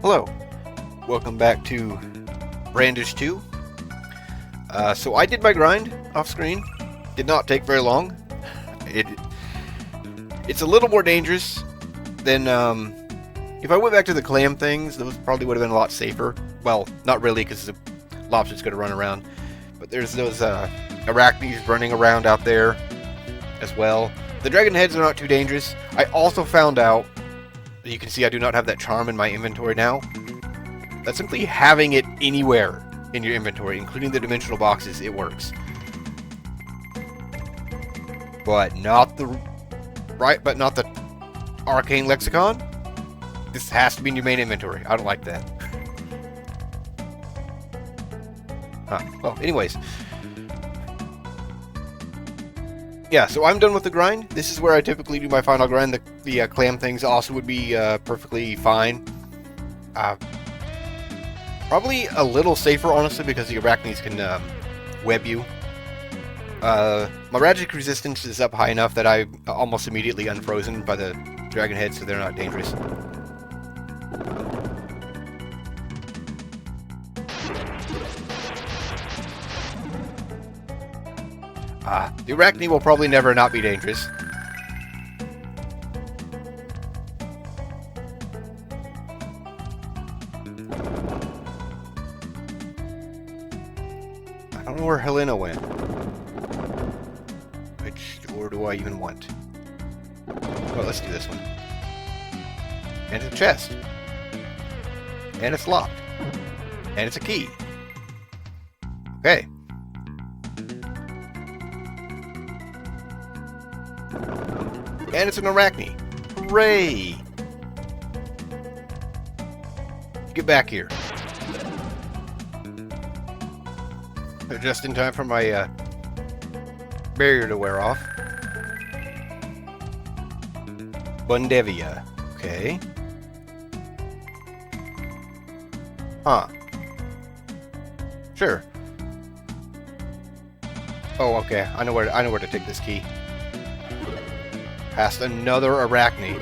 Hello, welcome back to Brandish 2. So I did my grind off screen. Did not take very long. It's a little more dangerous than if I went back to the clam things. Those probably would have been a lot safer. Well, not really, because the lobster's going to run around. But there's those arachnids running around out there as well. The dragon heads are not too dangerous. I also found out, you can see I do not have that charm in my inventory now, that simply having it anywhere in your inventory, including the dimensional boxes, it works. But not the arcane lexicon. This has to be in your main inventory. I don't like that. Well, anyways. Yeah, so I'm done with the grind. This is where I typically do my final grind. The clam things also would be perfectly fine. Probably a little safer, honestly, because the arachnids can web you. My magic resistance is up high enough that I'm almost immediately unfrozen by the dragon heads, so they're not dangerous. The arachnid will probably never not be dangerous. I don't know where Helena went. Which door do I even want? Well, let's do this one. And it's a chest. And it's locked. And it's a key. Okay. And it's an arachnid. Hooray! Get back here. Just in time for my barrier to wear off. Bundevia. Okay. Huh. Sure. Oh, okay. I know where to take this key. Past another arachnid.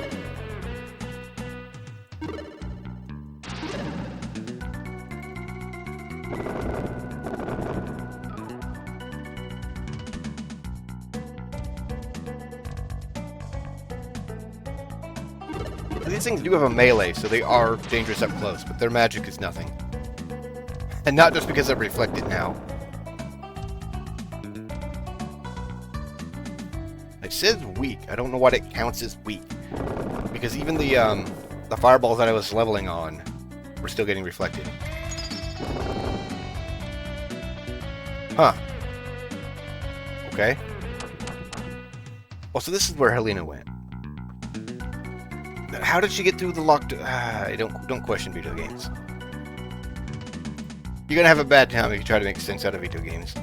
These things do have a melee, so they are dangerous up close, but their magic is nothing. And not just because they're reflected now. It says weak. I don't know what it counts as weak. Because even the fireballs that I was leveling on were still getting reflected. Huh. Okay. Well, so this is where Helena went. How did she get through the locked... don't question video games. You're gonna have a bad time if you try to make sense out of video games.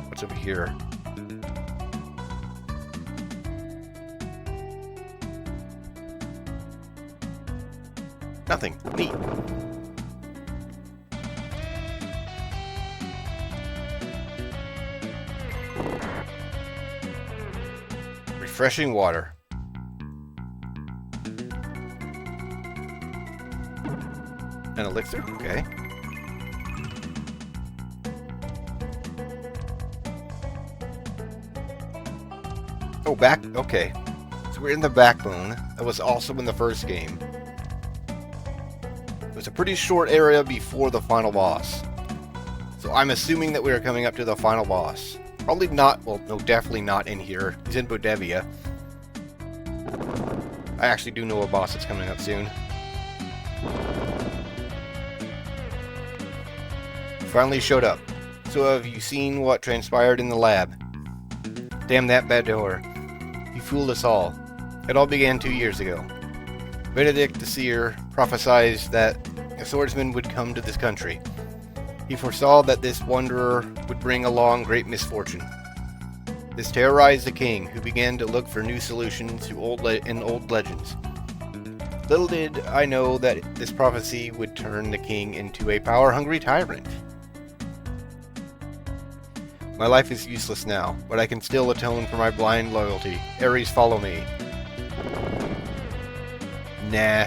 What's over here? Nothing. Neat. Refreshing water. An elixir? Okay. Oh, back? Okay. So we're in the backbone. That was also in the first game. It was a pretty short area before the final boss. So I'm assuming that we are coming up to the final boss. Probably not, well, no, definitely not in here. He's in Bodevia. I actually do know a boss that's coming up soon. Finally showed up. So have you seen what transpired in the lab? Damn that bad door. He fooled us all. It all began 2 years ago. Benedict the Seer prophesied that a swordsman would come to this country. He foresaw that this wanderer would bring along great misfortune. This terrorized the king, who began to look for new solutions to old legends. Little did I know that this prophecy would turn the king into a power-hungry tyrant. My life is useless now, but I can still atone for my blind loyalty. Ares, follow me. Nah.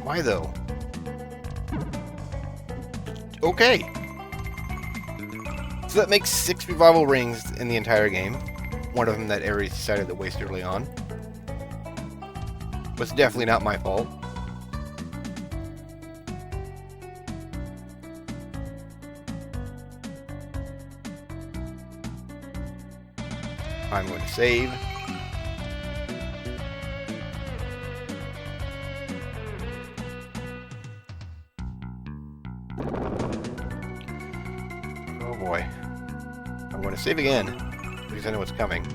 Why though? Okay. So that makes 6 revival rings in the entire game. One of them that Ares decided to waste early on. Was definitely not my fault. I'm going to save. Oh boy. I'm going to save again, because I know what's coming.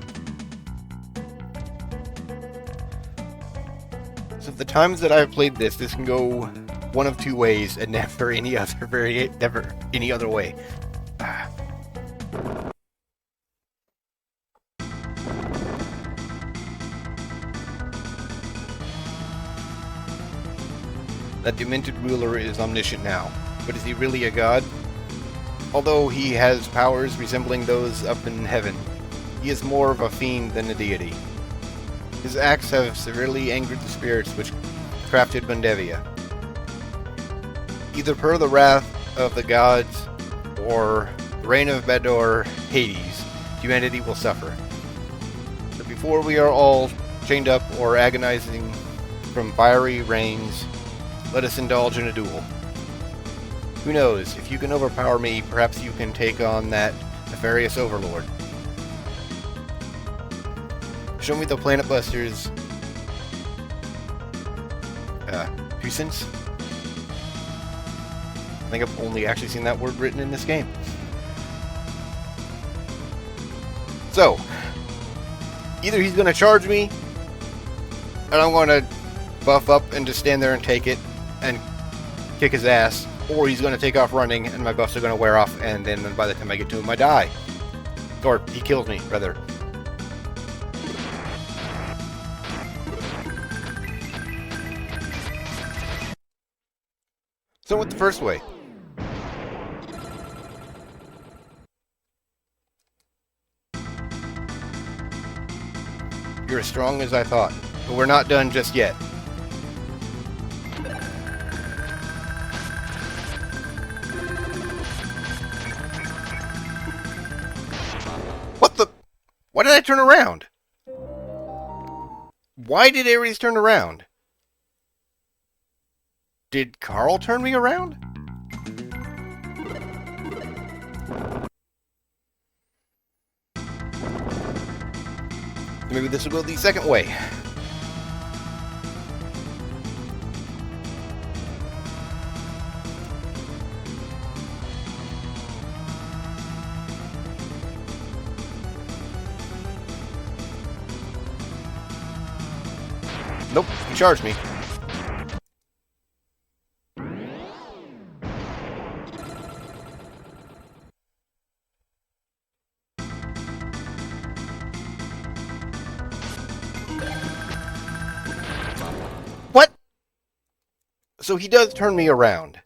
So the times that I've played this can go one of 2 ways, and never any other way. That demented ruler is omniscient now, but is he really a god? Although he has powers resembling those up in heaven, he is more of a fiend than a deity. His acts have severely angered the spirits which crafted Bundevia. Either per the wrath of the gods or the reign of Bador Hades, humanity will suffer. But before we are all chained up or agonizing from fiery rains, let us indulge in a duel. Who knows, if you can overpower me, perhaps you can take on that nefarious overlord. Show me the Planet Busters puissance. I think I've only actually seen that word written in this game. So, either he's going to charge me, and I'm going to buff up and just stand there and take it and kick his ass, or he's going to take off running and my buffs are going to wear off, and then by the time I get to him I die. Or he kills me, rather. So with the first way. You're as strong as I thought, but we're not done just yet. What the? Why did I turn around? Why did Ares turn around? Did Karl turn me around? Maybe this will go the second way. Nope, he charged me. What? So he does turn me around.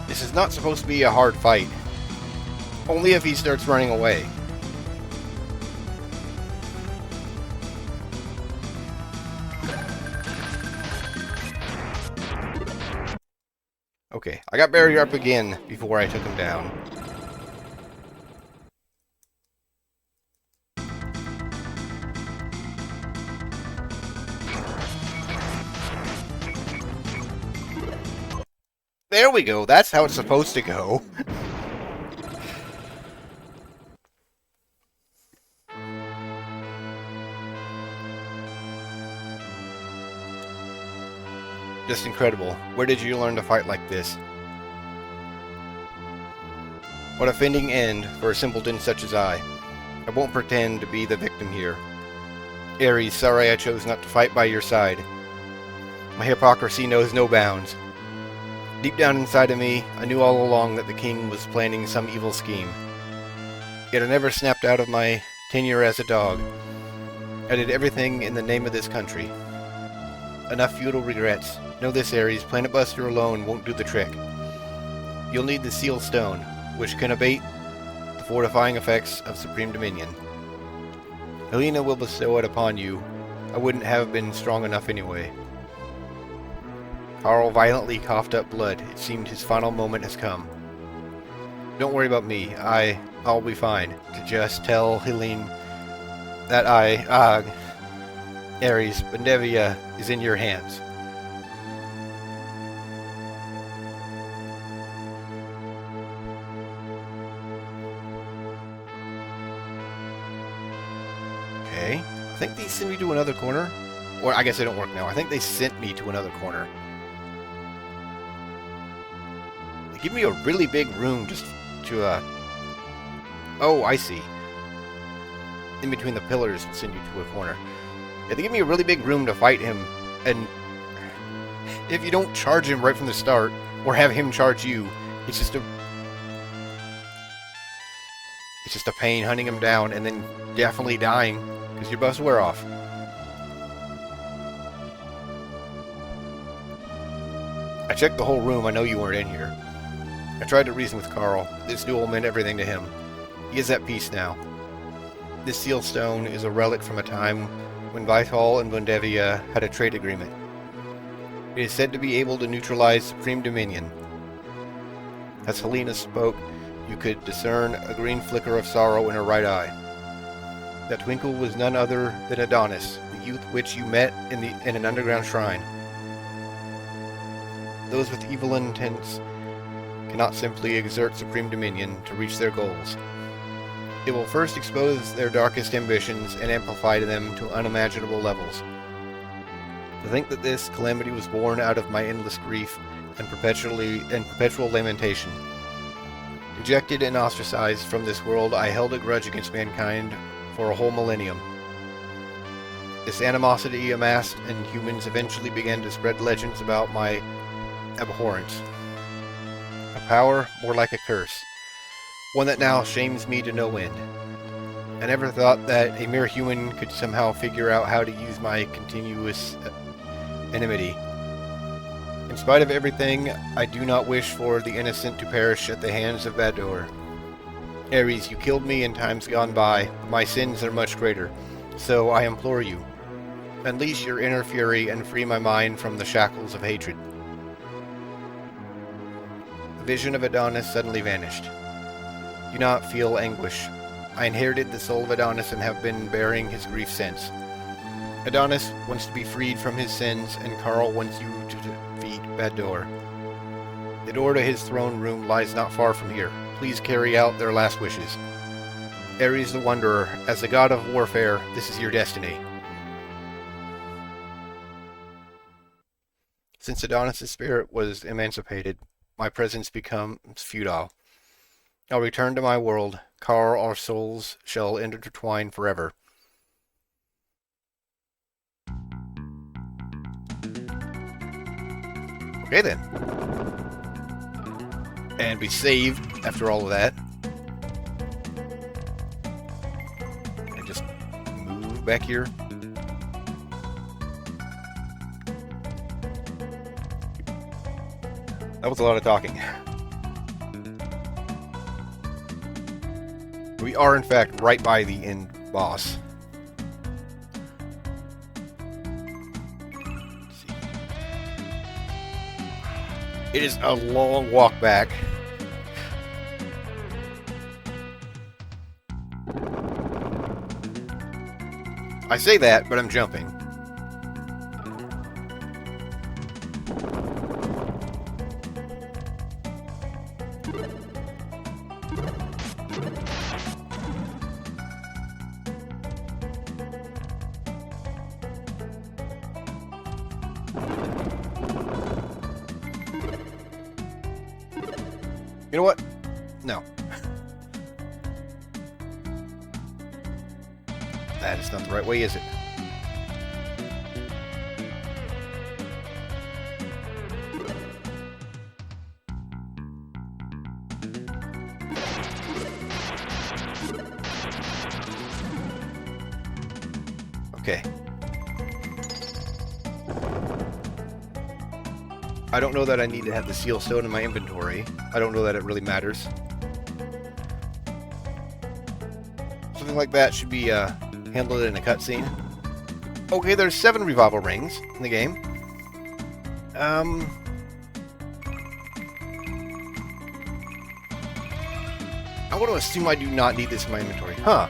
This is not supposed to be a hard fight. Only if he starts running away. Okay, I got barrier up again before I took him down. There we go, that's how it's supposed to go. Just incredible. Where did you learn to fight like this? What a fitting end for a simpleton such as I. I won't pretend to be the victim here. Ares, sorry I chose not to fight by your side. My hypocrisy knows no bounds. Deep down inside of me, I knew all along that the king was planning some evil scheme. Yet I never snapped out of my tenure as a dog. I did everything in the name of this country. Enough futile regrets. Know this, Ares, Planet Buster alone won't do the trick. You'll need the Seal Stone, which can abate the fortifying effects of Supreme Dominion. Helena will bestow it upon you. I wouldn't have been strong enough anyway. Karl violently coughed up blood. It seemed his final moment has come. Don't worry about me. I'll be fine. To just tell Helene that Ares, Bandevia is in your hands. Okay. I think they sent me to another corner. Or I guess they don't work now. I think they sent me to another corner. They give me a really big room just to, Oh, I see. In between the pillars will send you to a corner. Yeah, they give me a really big room to fight him. And if you don't charge him right from the start, or have him charge you, it's just a pain hunting him down and then definitely dying because your buffs wear off. I checked the whole room. I know you weren't in here. I tried to reason with Karl. This duel meant everything to him. He is at peace now. This seal stone is a relic from a time when Vital and Bandevia had a trade agreement. It is said to be able to neutralize Supreme Dominion. As Helena spoke, you could discern a green flicker of sorrow in her right eye. That twinkle was none other than Adonis, the youth which you met in an underground shrine. Those with evil intents cannot simply exert Supreme Dominion to reach their goals. It will first expose their darkest ambitions and amplify them to unimaginable levels. To think that this calamity was born out of my endless grief and perpetual lamentation. Dejected and ostracized from this world, I held a grudge against mankind for a whole millennium. This animosity amassed, and humans eventually began to spread legends about my abhorrence. A power more like a curse. One that now shames me to no end. I never thought that a mere human could somehow figure out how to use my continuous enmity. In spite of everything, I do not wish for the innocent to perish at the hands of Bador. Ares, you killed me in times gone by. My sins are much greater. So I implore you, unleash your inner fury and free my mind from the shackles of hatred. The vision of Adonis suddenly vanished. Do not feel anguish. I inherited the soul of Adonis and have been bearing his grief since. Adonis wants to be freed from his sins, and Karl wants you to defeat Bador. The door to his throne room lies not far from here. Please carry out their last wishes. Ares the Wanderer, as the god of warfare, this is your destiny. Since Adonis' spirit was emancipated, my presence becomes futile. I'll return to my world. Karl, our souls shall intertwine forever. Okay then. And we saved after all of that. And just move back here. That was a lot of talking. We are, in fact, right by the end boss. Let's see. It is a long walk back. I say that, but I'm jumping. You know what? No. That is not the right way, is it? Okay. I don't know that I need to have the seal stone in my inventory. I don't know that it really matters. Something like that should be handled in a cutscene. Okay, there's 7 revival rings in the game. I want to assume I do not need this in my inventory. Huh.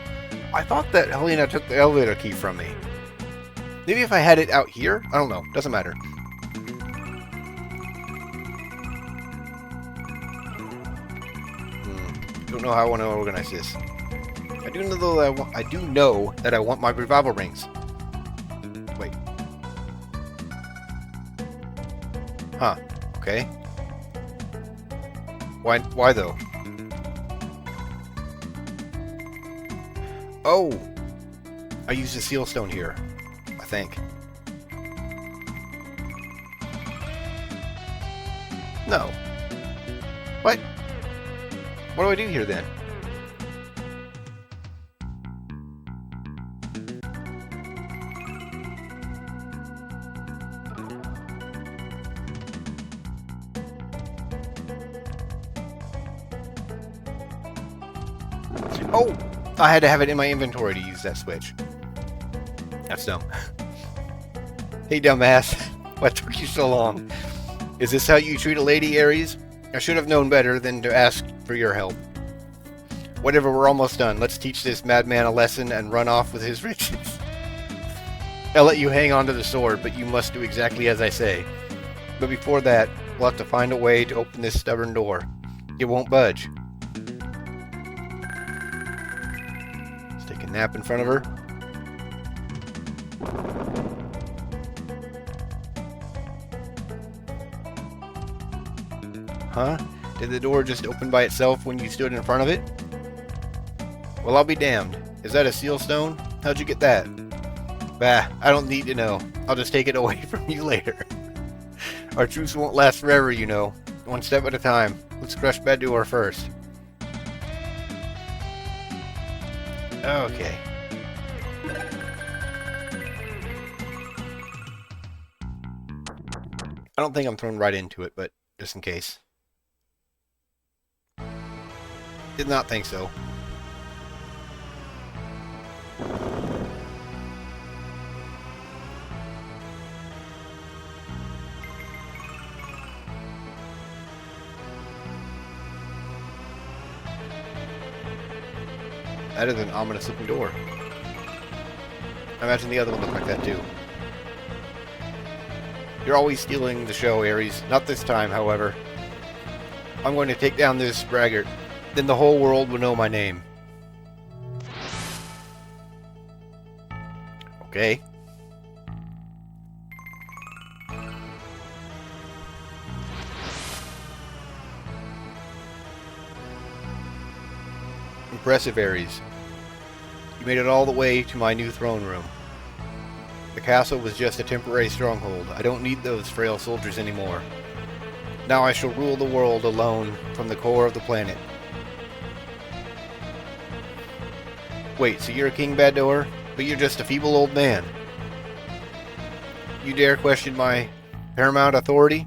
I thought that Helena took the elevator key from me. Maybe if I had it out here? I don't know. Doesn't matter. Don't know how I want to organize this. I do know that I do know that I want my revival rings. Wait. Huh. Okay. Why though? Oh! I used a seal stone here, I think. No. What? What do I do here then? Oh! I had to have it in my inventory to use that switch. That's dumb. Hey, dumbass. What took you so long? Is this how you treat a lady, Ares? I should have known better than to ask for your help. Whatever, we're almost done. Let's teach this madman a lesson and run off with his riches. I'll let you hang on to the sword, but you must do exactly as I say. But before that, we'll have to find a way to open this stubborn door. It won't budge. Let's take a nap in front of her. Huh? Did the door just open by itself when you stood in front of it? Well, I'll be damned. Is that a seal stone? How'd you get that? Bah, I don't need to know. I'll just take it away from you later. Our truce won't last forever, you know. One step at a time. Let's crush Baddoor first. Okay. I don't think I'm thrown right into it, but just in case. Did not think so. That is an ominous looking door. I imagine the other one looked like that too. You're always stealing the show, Ares. Not this time, however. I'm going to take down this braggart. Then the whole world will know my name. Okay. Impressive, Ares. You made it all the way to my new throne room. The castle was just a temporary stronghold. I don't need those frail soldiers anymore. Now I shall rule the world alone from the core of the planet. Wait, so you're a King Baddoor, but you're just a feeble old man? You dare question my paramount authority?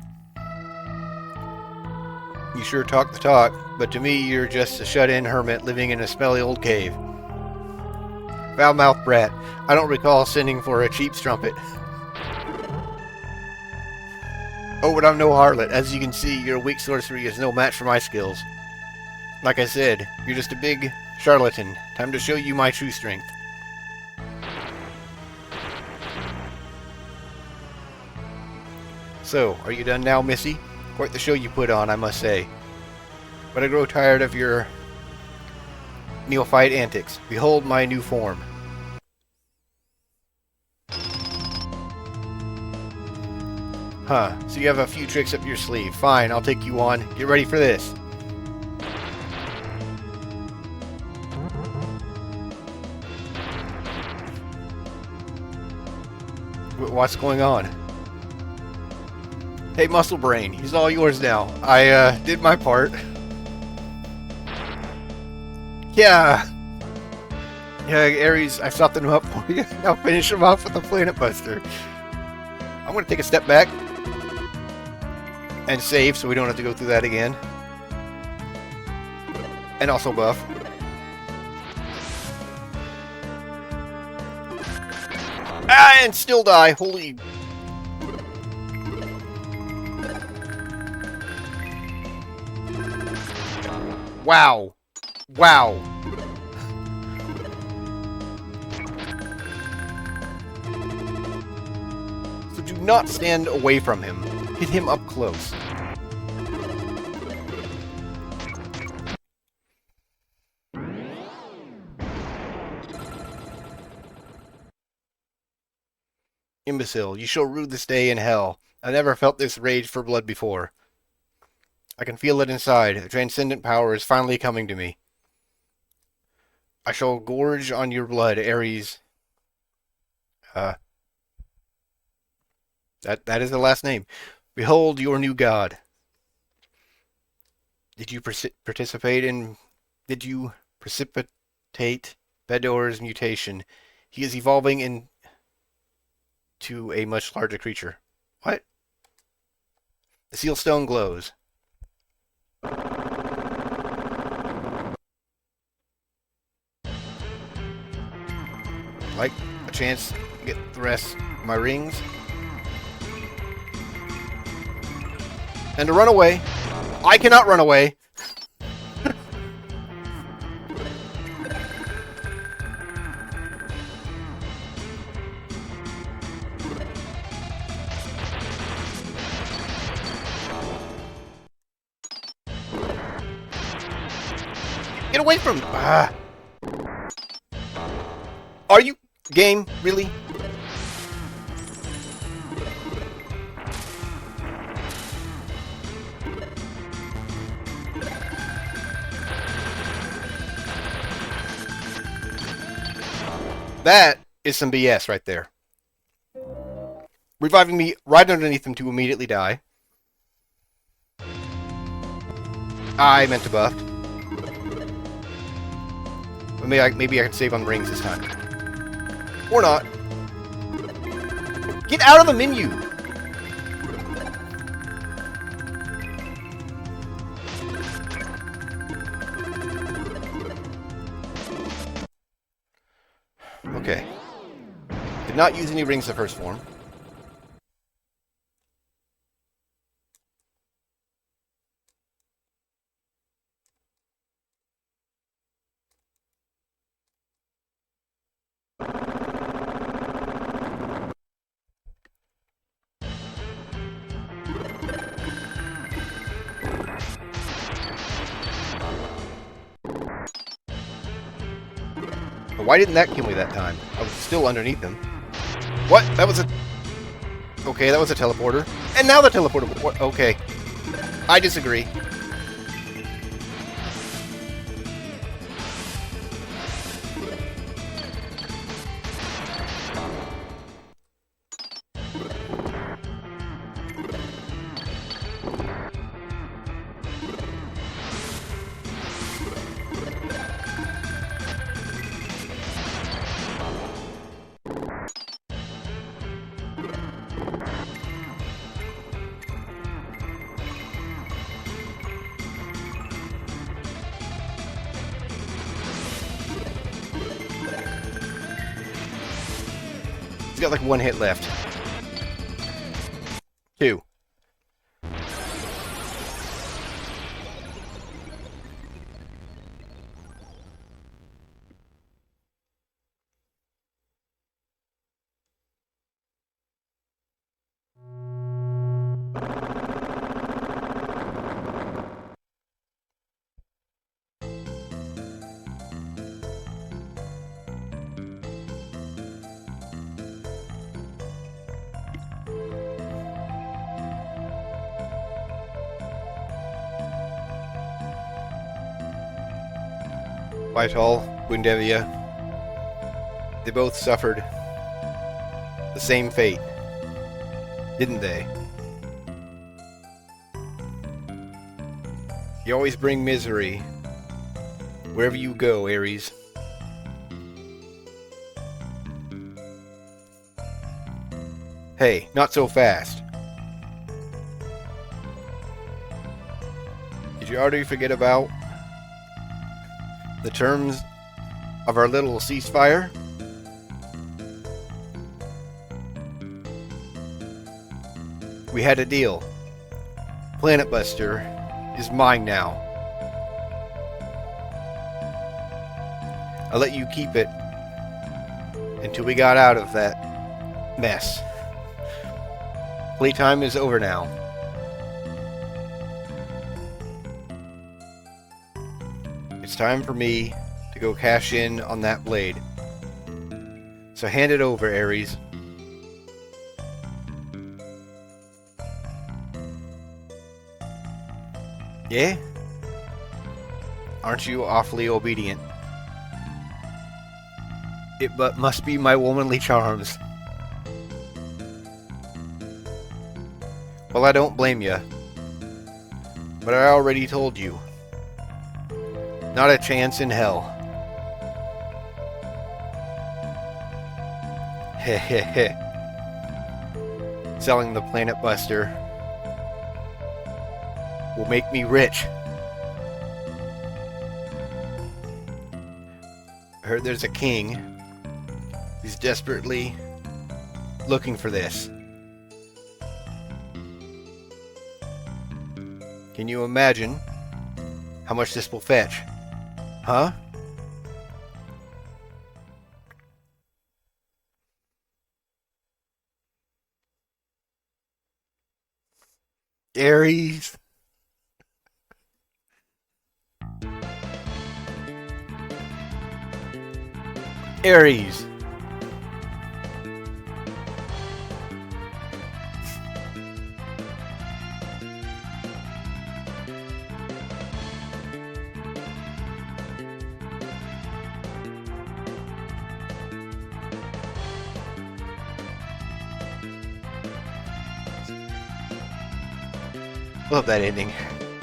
You sure talk the talk, but to me you're just a shut-in hermit living in a smelly old cave. Foul-mouthed brat. I don't recall sending for a cheap strumpet. Oh, but I'm no harlot. As you can see, your weak sorcery is no match for my skills. Like I said, you're just a big charlatan. Time to show you my true strength. So, are you done now, Missy? Quite the show you put on, I must say. But I grow tired of your neophyte antics. Behold my new form. Huh, so you have a few tricks up your sleeve. Fine, I'll take you on. Get ready for this. What's going on? Hey, Muscle Brain, he's all yours now. I did my part. Yeah. Yeah, Ares, I stopped him up for you. Now finish him off with a Planet Buster. I'm going to take a step back and save so we don't have to go through that again. And also buff. Ah, and still die. Holy... Wow. Wow. So do not stand away from him. Hit him up close. Imbecile, you shall rue this day in hell. I never felt this rage for blood before. I can feel it inside. The transcendent power is finally coming to me. I shall gorge on your blood, Ares. That is the last name. Behold your new god. Did you precipitate Bedor's mutation? He is evolving into a much larger creature. What? The seal stone glows. Like a chance to get the rest of my rings. And to run away. I cannot run away. Get away from me. Ah. Are you game? Really? That is some BS right there. Reviving me right underneath him to immediately die. I meant to buff. But maybe I can save on rings this time. Or not. Get out of the menu! Okay. Did not use any rings the first form. Why didn't that kill me that time? I was still underneath them. What? That was a... Okay, that was a teleporter. And now the teleporter... What? Okay. I disagree. He's got like one hit left. Two. Whitehall, Windevia, they both suffered the same fate, didn't they? You always bring misery wherever you go, Ares. Hey, not so fast. Did you already forget about the terms of our little ceasefire? We had a deal. Planet Buster is mine now. I'll let you keep it until we got out of that mess. Playtime is over now. It's time for me to go cash in on that blade. So hand it over, Ares. Yeah? Aren't you awfully obedient? It but must be my womanly charms. Well, I don't blame you. But I already told you. Not a chance in hell. Heh heh heh. Selling the Planet Buster will make me rich. I heard there's a king who's desperately looking for this. Can you imagine how much this will fetch? Huh? Ares. Ares. Love that ending.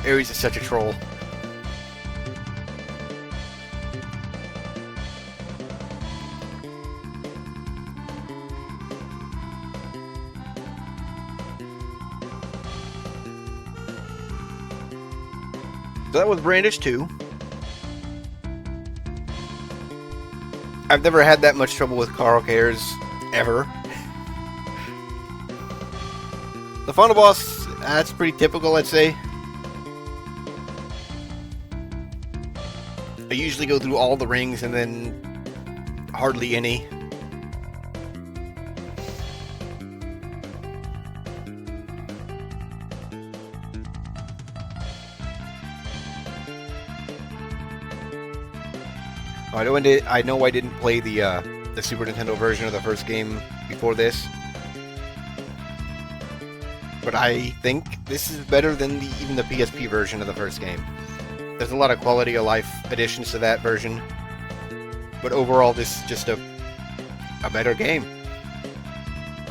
Ares is such a troll. So that was Brandish 2. I've never had that much trouble with Karl Cares, ever. The final boss, that's pretty typical, I'd say. I usually go through all the rings and then hardly any. I know I didn't play the Super Nintendo version of the first game before this, but I think this is better than even the PSP version of the first game. There's a lot of quality of life additions to that version, but overall this is just a better game.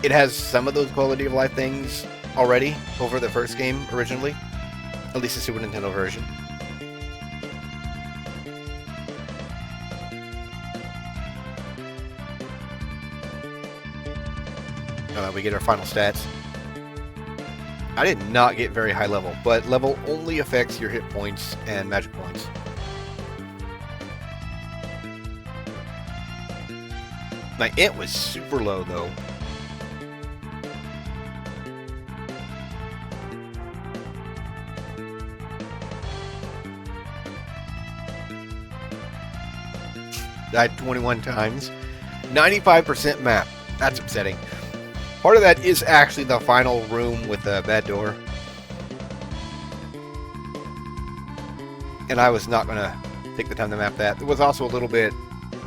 It has some of those quality of life things already over the first game originally, at least the Super Nintendo version. We get our final stats. I did not get very high level, but level only affects your hit points and magic points. My int was super low though. Died 21 times. 95% map. That's upsetting. Part of that is actually the final room with the bad door. And I was not going to take the time to map that. There was also a little bit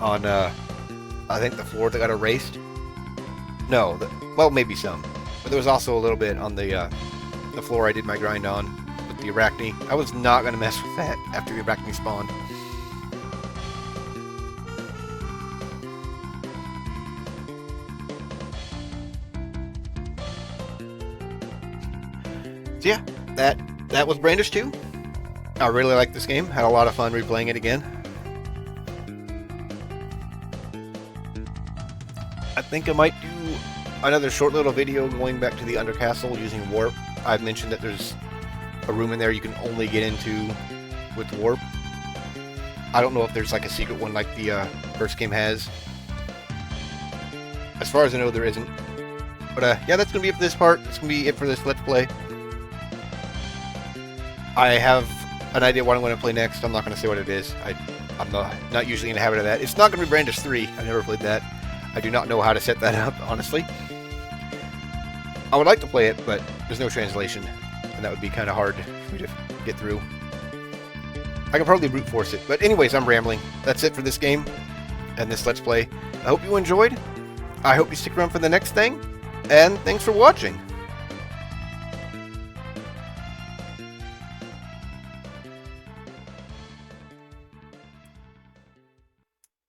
on, I think, the floor that got erased. No, well, maybe some. But there was also a little bit on the floor I did my grind on with the Arachne. I was not going to mess with that after the Arachne spawned. So yeah, that was Brandish 2. I really like this game. Had a lot of fun replaying it again. I think I might do another short little video going back to the Undercastle using warp. I've mentioned that there's a room in there you can only get into with warp. I don't know if there's like a secret one like the first game has. As far as I know, there isn't. But yeah, that's going to be it for this part. That's going to be it for this Let's Play. I have an idea what I'm going to play next. I'm not going to say what it is. I'm not usually in the habit of that. It's not going to be Brandish 3. I've never played that. I do not know how to set that up, honestly. I would like to play it, but there's no translation, and that would be kind of hard for me to get through. I could probably brute force it, but anyways, I'm rambling. That's it for this game and this Let's Play. I hope you enjoyed. I hope you stick around for the next thing, and thanks for watching.